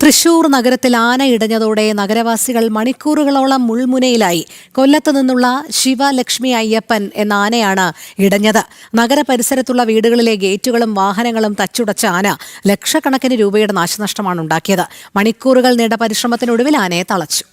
തൃശൂർ നഗരത്തിൽ ആന ഇടഞ്ഞതോടെ നഗരവാസികൾ മണിക്കൂറുകളോളം മുൾമുനയിലായി. കൊല്ലത്ത് നിന്നുള്ള ശിവലക്ഷ്മി അയ്യപ്പൻ എന്ന ആനയാണ് ഇടഞ്ഞത്. നഗരപരിസരത്തുള്ള വീടുകളിലെ ഗേറ്റുകളും വാഹനങ്ങളും തച്ചുടച്ച ആന ലക്ഷക്കണക്കിന് രൂപയുടെ നാശനഷ്ടമാണ് ഉണ്ടാക്കിയത്. മണിക്കൂറുകൾ നീണ്ട പരിശ്രമത്തിനൊടുവിൽ ആനയെ തളച്ചു.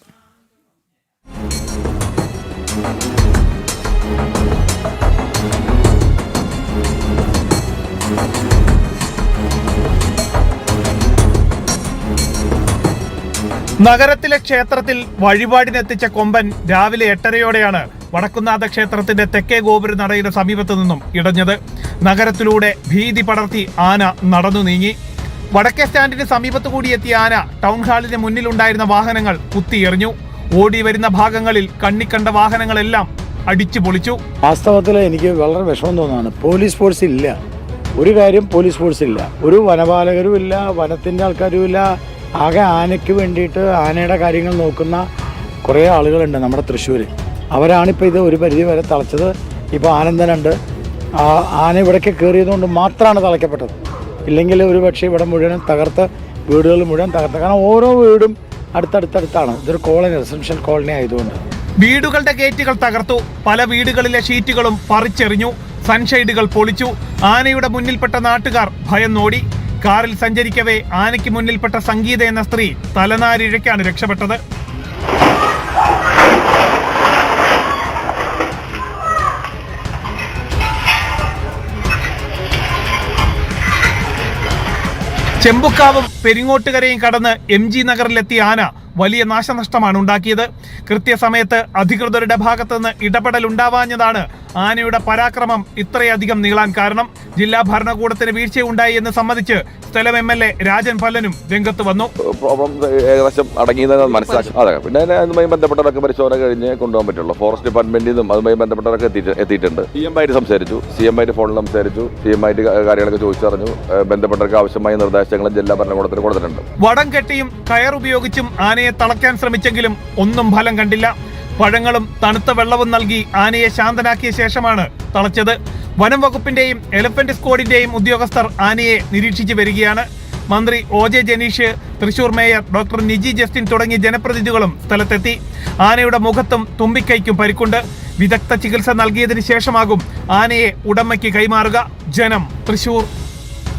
നഗരത്തിലെ ക്ഷേത്രത്തിൽ വഴിപാടിനെത്തിച്ച കൊമ്പൻ രാവിലെ 8:30യോടെയാണ് വടക്കുംനാഥ ക്ഷേത്രത്തിന്റെ തെക്കേ ഗോപുര നടയുടെ സമീപത്തു നിന്നും ഇടഞ്ഞത്. നഗരത്തിലൂടെ ഭീതി പടർത്തി ആന നടന്നു നീങ്ങി. വടക്കേ സ്റ്റാൻഡിന് സമീപത്തു കൂടി എത്തിയ ആന ടൗൺ ഹാളിന് മുന്നിലുണ്ടായിരുന്ന വാഹനങ്ങൾ കുത്തിയെറിഞ്ഞു. ഓടി വരുന്ന ഭാഗങ്ങളിൽ കണ്ണിക്കണ്ട വാഹനങ്ങളെല്ലാം അടിച്ചു പൊളിച്ചു. വാസ്തവത്തിൽ എനിക്ക് വളരെ വിഷമം തോന്നുന്നതാണ്. പോലീസ് ഫോഴ്സ് ഇല്ല, ഒരു കാര്യം പോലീസ് ഫോഴ്സ് ഇല്ല, ഒരു വനപാലകരും ഇല്ല, വനത്തിന്റെ ആൾക്കാരും ഇല്ല. ആകെ ആനയ്ക്ക് വേണ്ടിയിട്ട് ആനയുടെ കാര്യങ്ങൾ നോക്കുന്ന കുറേ ആളുകളുണ്ട് നമ്മുടെ തൃശ്ശൂർ. അവരാണിപ്പോൾ ഇത് ഒരു പരിധി വരെ തളച്ചത്. ഇപ്പോൾ ആനന്ദനുണ്ട്. ആന ഇവിടേക്ക് കയറിയതുകൊണ്ട് മാത്രമാണ് തളയ്ക്കപ്പെട്ടത്. ഇല്ലെങ്കിൽ ഒരു പക്ഷേ ഇവിടെ മുഴുവൻ തകർത്ത്, വീടുകൾ മുഴുവൻ തകർത്ത്. കാരണം ഓരോ വീടും അടുത്തടുത്താണ്. ഇതൊരു കോളനി, റെസിഡൻഷ്യൽ കോളനി ആയതുകൊണ്ട് വീടുകളുടെ ഗേറ്റുകൾ തകർത്തു. പല വീടുകളിലെ ഷീറ്റുകളും പറിച്ചെറിഞ്ഞു. സൺഷൈഡുകൾ പൊളിച്ചു. ആനയുടെ മുന്നിൽപ്പെട്ട നാട്ടുകാർ ഭയന്നോടി. കാറിൽ സഞ്ചരിക്കവേ ആനയ്ക്ക് മുന്നിൽപ്പെട്ട സംഗീത എന്ന സ്ത്രീ തലനാരിഴയ്ക്കാണ് രക്ഷപ്പെട്ടത്. ചെമ്പുക്കാവും പെരിങ്ങോട്ടുകരയും കടന്ന് MG നഗറിലെത്തിയ ആന വലിയ നാശനഷ്ടമാണ് ഉണ്ടാക്കിയത്. കൃത്യസമയത്ത് അധികൃതരുടെ ഭാഗത്തുനിന്ന് ഇടപെടൽ ഉണ്ടാവാഞ്ഞതാണ് ആനയുടെ പരാക്രമം ഇത്രയധികം നീളാൻ കാരണം. ജില്ലാ ഭരണകൂടത്തിന് വീഴ്ചയുണ്ടായി എന്ന് സമ്മതിച്ച് സ്ഥലം MLA രാജൻ പല്ലനും രംഗത്ത് വന്നു. പ്രോബ്ലം ഏകദേശം അടങ്ങിയെന്ന് മനസ്സിലാക്കി. അതെ, പിന്നെ അതുമായി ബന്ധപ്പെട്ടവരൊക്കെ പരിശോധന കഴിഞ്ഞ് കൊണ്ടുപോകാൻ പറ്റുള്ളൂ. ഫോറസ്റ്റ് ഡിപ്പാർട്ട്മെന്റിൽ നിന്നും അതുമായി ബന്ധപ്പെട്ടവരൊക്കെ എത്തിയിട്ടുണ്ട്. CM ആയിട്ട് സംസാരിച്ചു, CM ആയിട്ട് ഫോണിൽ സംസാരിച്ചു, CM ആയിട്ട് കാര്യങ്ങളൊക്കെ ചോദിച്ചറിഞ്ഞു. ബന്ധപ്പെട്ടവർക്ക് ആവശ്യമായ നിർദ്ദേശങ്ങളും ജില്ലാ ഭരണകൂടത്തിന് കൊടുത്തിട്ടുണ്ട്. വടം കെട്ടിയും കയർ ഉപയോഗിച്ചും ആനയെ തളയ്ക്കാൻ ശ്രമിച്ചെങ്കിലും ഒന്നും ഫലം കണ്ടില്ല. പഴങ്ങളും തണുത്ത വെള്ളവും നൽകി ആനയെ ശാന്തനാക്കിയ ശേഷമാണ് തളച്ചത്. വനം വകുപ്പിന്റെയും എലഫന്റ് സ്ക്വാഡിന്റെയും ഉദ്യോഗസ്ഥർ ആനയെ നിരീക്ഷിച്ചു വരികയാണ്. മന്ത്രി OJ Janeesh, Thrissur mayor doctor Niji Justin തുടങ്ങിയ ജനപ്രതിനിധികളും സ്ഥലത്തെത്തി. ആനയുടെ മുഖത്തും തുമ്പിക്കൈക്കും പരിക്കുണ്ട്. വിദഗ്ധ ചികിത്സ നൽകിയതിനു ശേഷമാകും ആനയെ ഉടമയ്ക്ക് കൈമാറുക. ജനം, തൃശൂർ.